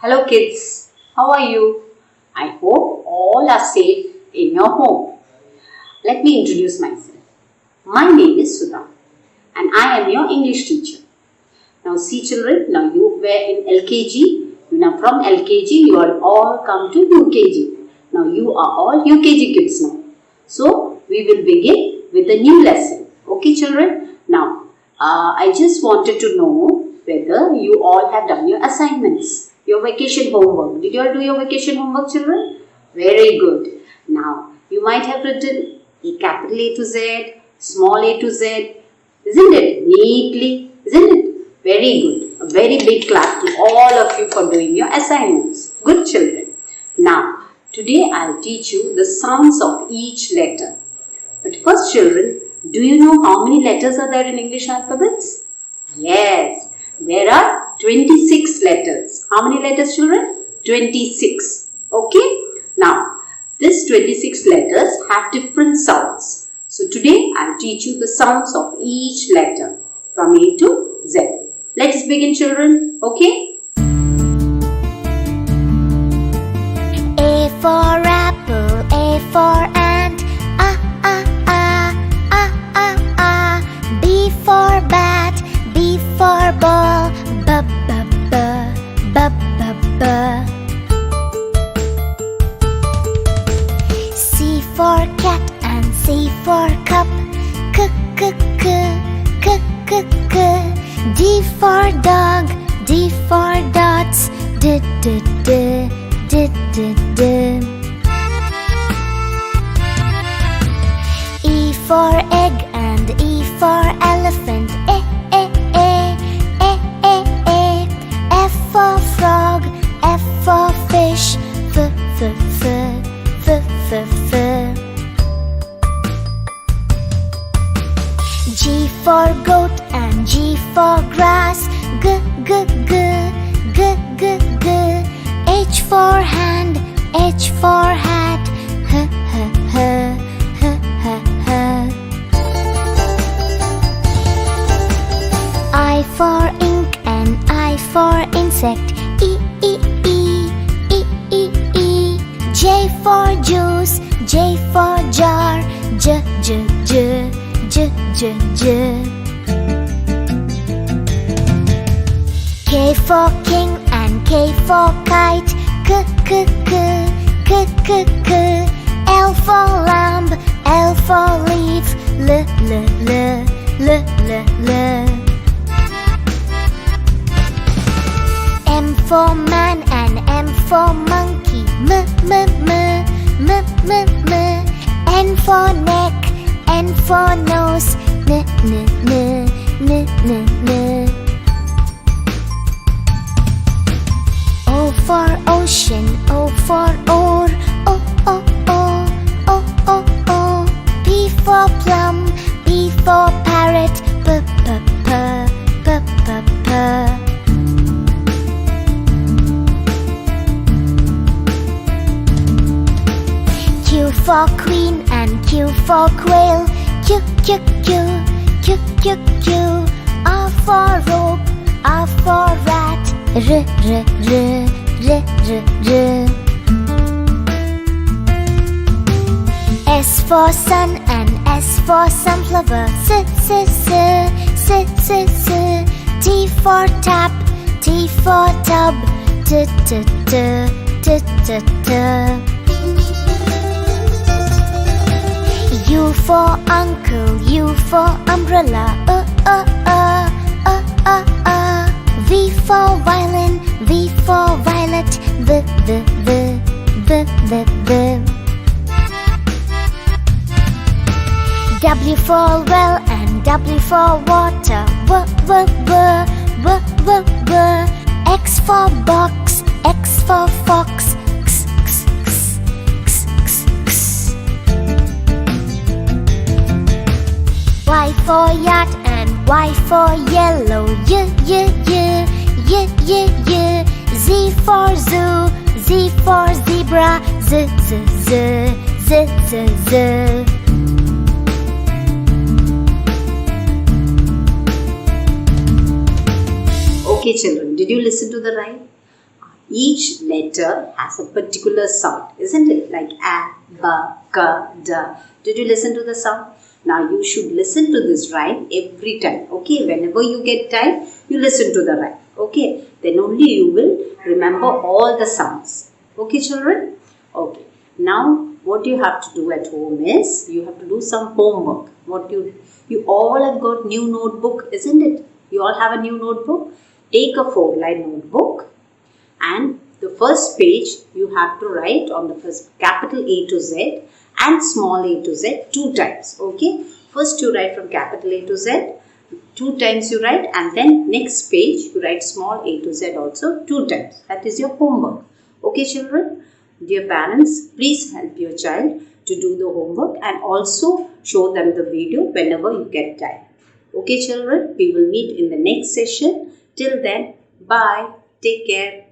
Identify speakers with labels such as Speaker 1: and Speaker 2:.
Speaker 1: Hello kids, how are you? I hope all are safe in your home. Let me introduce myself. My name is Sudha and I am your English teacher. Now see children, now you were in LKG. Now from LKG you are all come to UKG. Now you are all UKG kids now. So we will begin with a new lesson. Okay children? Now I just wanted to know whether you all have done your assignments. Your vacation homework. Did you all do your vacation homework children? Very good. Now you might have written a capital A to Z, small a to Z. Isn't it? Neatly. Isn't it? Very good. A very big clap to all of you for doing your assignments. Good children. Now today I'll teach you the sounds of each letter. But first children, do you know how many letters are there in English alphabets? Yes. There are 26 letters. How many letters children? 26. Okay. Now, these 26 letters have different sounds. So, today I'll teach you the sounds of each letter from A to Z. Let's begin children. Okay.
Speaker 2: A for apple, A for ant, B for bat, B for ball, b. C for cat and C for cup, k. D for dog, D for dots, d. E for egg and E for elephant, F for frog, F for fish, f. G for goat and G for grass, g. H for hand, H for hat, h. I for ink and I for insect, E. J for juice, J for jar, j. K for king and K for kite, k. L for lamb, L for leaf, l. M for man and M for monkey, m. N for neck, N for nose, n. O for ocean, O for oar, o. P for plum, P for parrot, p. Q for queen and Q for quail, Q. R for rope, R for rat, r. S for sun and S for sunflower, s. T for tap, T for tub, t. U for uncle, U for umbrella, V for violin, V for violet, v. W for well and W for water, v. X for box, X for fox, x. Y for yacht and Y for yellow, y. Z for zoo, Z for zebra, z.
Speaker 1: Okay children, did you listen to the rhyme? Each letter has a particular sound, isn't it? Like a, ba, ka, da. Did you listen to the sound? Now you should listen to this rhyme every time. Okay, whenever you get time, you listen to the rhyme. Okay, then only you will remember all the sounds. Okay, children? Okay. Now what you have to do at home is you have to do some homework. You all have got new notebook, isn't it? You all have a new notebook. Take a 4-line notebook, and the first page you have to write on the first capital A to Z and small a to Z 2 times. Okay, first you write from capital A to Z 2 times you write, and then next page you write small a to Z also 2 times. That is your homework. Okay, children? Dear parents, please help your child to do the homework and also show them the video whenever you get time. Okay, children? We will meet in the next session. Till then, bye. Take care.